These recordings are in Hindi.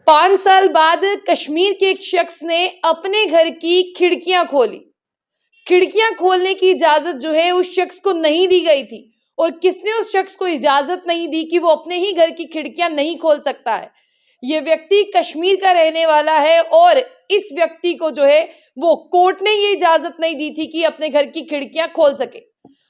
5 साल बाद कश्मीर के एक शख्स ने अपने घर की खिड़कियां खोली। खिड़कियां खोलने की इजाजत जो है उस शख्स को नहीं दी गई थी। और किसने उस शख्स को इजाजत नहीं दी कि वो अपने ही घर की खिड़कियां नहीं खोल सकता है? ये व्यक्ति कश्मीर का रहने वाला है और इस व्यक्ति को जो है वो कोर्ट ने ये इजाजत नहीं दी थी कि अपने घर की खिड़कियां खोल सके।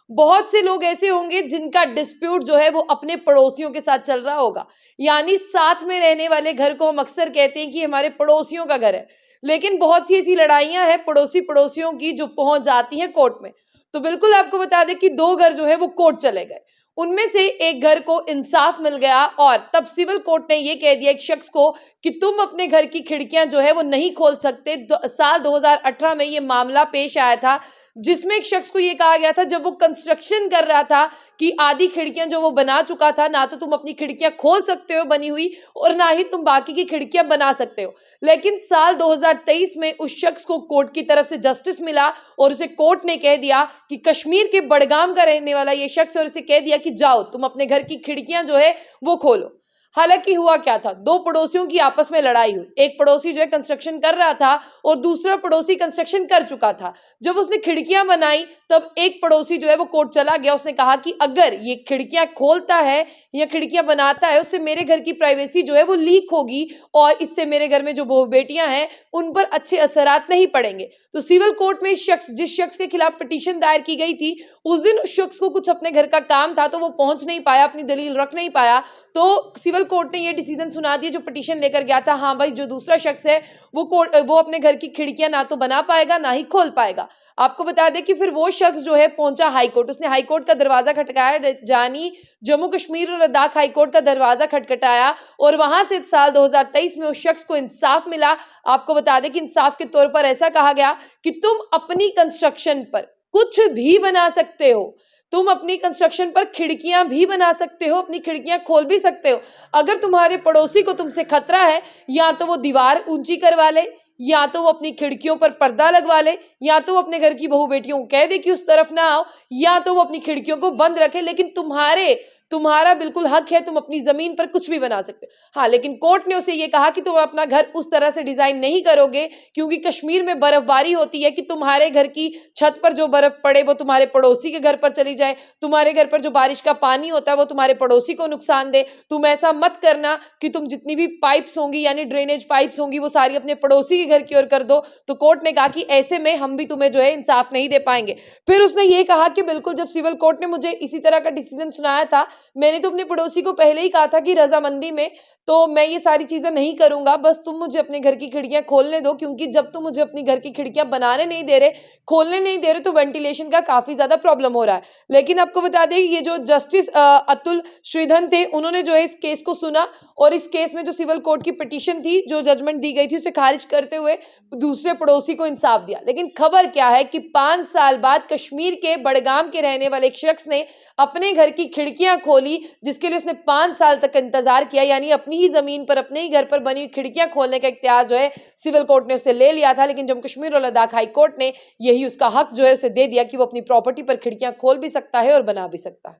बहुत से लोग ऐसे होंगे जिनका डिस्प्यूट जो है वो अपने पड़ोसियों के साथ चल रहा होगा, यानी साथ में रहने वाले घर को हम अक्सर कहते हैं कि हमारे पड़ोसियों का घर है। लेकिन बहुत सी ऐसी लड़ाइयां हैं पड़ोसी पड़ोसियों की जो पहुंच जाती हैं कोर्ट में। तो बिल्कुल आपको बता दें कि 2 घर जो है वो कोर्ट चले गए। उनमें से एक घर को इंसाफ मिल गया और तब सिविल कोर्ट ने ये कह दिया एक शख्स को कि तुम अपने घर की खिड़कियां जो है वो नहीं खोल सकते। साल 2018 में ये मामला पेश आया था, जिसमें एक शख्स को ये कहा गया था जब वो कंस्ट्रक्शन कर रहा था कि आधी खिड़कियां जो वो बना चुका था, ना तो तुम अपनी खिड़कियां खोल सकते हो बनी हुई और ना ही तुम बाकी की खिड़कियां बना सकते हो। लेकिन साल 2023 में उस शख्स को कोर्ट की तरफ से जस्टिस मिला और उसे कोर्ट ने कह दिया कि कश्मीर के बड़गाम का रहने वाला ये शख्स, और उसे कह दिया कि जाओ तुम अपने घर की खिड़कियां जो है वो खोलो। हालांकि हुआ क्या था, 2 पड़ोसियों की आपस में लड़ाई हुई। एक पड़ोसी जो है कंस्ट्रक्शन कर रहा था और दूसरा पड़ोसी कंस्ट्रक्शन कर चुका था। जब उसने खिड़कियां बनाई तब एक पड़ोसी जो है वो कोर्ट चला गया। उसने कहा कि अगर ये खिड़कियां खोलता है या खिड़कियां बनाता है उससे मेरे घर की प्राइवेसी जो है वो लीक होगी और इससे मेरे घर में जो बहू बेटियां हैं उन पर अच्छे असरात नहीं पड़ेंगे। तो सिविल कोर्ट में जिस शख्स के खिलाफ पिटीशन दायर की गई थी, उस दिन उस शख्स को कुछ अपने घर का काम था तो वो पहुंच नहीं पाया, अपनी दलील रख नहीं पाया। तो सिविल कोर्ट ने ये डिसीजन सुना दिया जो पिटीशन लेकर गया था, हाँ भाई जो दूसरा शख्स है वो अपने घर की खिड़कियां ना तो बना पाएगा ना ही खोल पाएगा। आपको बता दें कि फिर वो शख्स जो है पहुंचा हाई कोर्ट। उसने हाई कोर्ट का दरवाजा खटखटाया, जानी जम्मू कश्मीर और लद्दाख हाई कोर्ट का दरवाजा खटखटाया और वहां से साल 2023 में उस शख्स को इंसाफ मिला। आपको बता दें कि इंसाफ के तौर पर ऐसा कहा गया कि तुम अपनी कंस्ट्रक्शन पर कुछ भी बना सकते हो, तुम अपनी कंस्ट्रक्शन पर खिड़कियां भी बना सकते हो, अपनी खिड़कियां खोल भी सकते हो। अगर तुम्हारे पड़ोसी को तुमसे खतरा है, या तो वो दीवार ऊंची करवा ले, या तो वो अपनी खिड़कियों पर पर्दा लगवा ले, या तो वो अपने घर की बहू बेटियों को कह दे कि उस तरफ ना आओ, या तो वो अपनी खिड़कियों को बंद रखे। लेकिन तुम्हारा बिल्कुल हक है, तुम अपनी जमीन पर कुछ भी बना सकते हो। हाँ, लेकिन कोर्ट ने उसे ये कहा कि तुम अपना घर उस तरह से डिजाइन नहीं करोगे क्योंकि कश्मीर में बर्फबारी होती है कि तुम्हारे घर की छत पर जो बर्फ पड़े वो तुम्हारे पड़ोसी के घर पर चली जाए, तुम्हारे घर पर जो बारिश का पानी होता है वो तुम्हारे पड़ोसी को नुकसान दे। तुम ऐसा मत करना कि तुम जितनी भी पाइप्स होंगी यानी ड्रेनेज पाइप्स होंगी वो सारी अपने पड़ोसी के घर की ओर कर दो। तो कोर्ट ने कहा कि ऐसे में हम भी तुम्हें जो है इंसाफ नहीं दे पाएंगे। फिर उसने ये कहा कि बिल्कुल, जब सिविल कोर्ट ने मुझे इसी तरह का डिसीजन सुनाया था, मैंने तो अपने पड़ोसी को पहले ही कहा था कि रजामंदी में तो मैं ये सारी चीजें नहीं करूंगा, बस तुम मुझे अपने घर की खिड़कियां खोलने दो, क्योंकि जब तुम मुझे अपनी घर की खिड़कियां बनाने नहीं दे रहे, खोलने नहीं दे रहे, तो वेंटिलेशन का काफी ज्यादा प्रॉब्लम हो रहा है। लेकिन आपको बता दें ये जो जस्टिस अतुल श्रीधर थे उन्होंने जो है इस केस को सुना और इस केस में जो सिविल कोर्ट की पिटीशन थी, जो जजमेंट दी गई थी, उसे खारिज करते हुए दूसरे पड़ोसी को इंसाफ दिया। लेकिन खबर क्या है कि 5 साल बाद कश्मीर के बड़गाम के रहने वाले एक शख्स ने अपने घर की खिड़कियां खोली, जिसके लिए उसने 5 साल तक इंतजार किया, यानी अपनी ही जमीन पर अपने ही घर पर बनी हुई खिड़कियां खोलने का इख्तियार जो है सिविल कोर्ट ने उससे ले लिया था। लेकिन जम्मू कश्मीर और लद्दाख हाई कोर्ट ने यही उसका हक जो है उसे दे दिया कि वो अपनी प्रॉपर्टी पर खिड़कियां खोल भी सकता है और बना भी सकता है।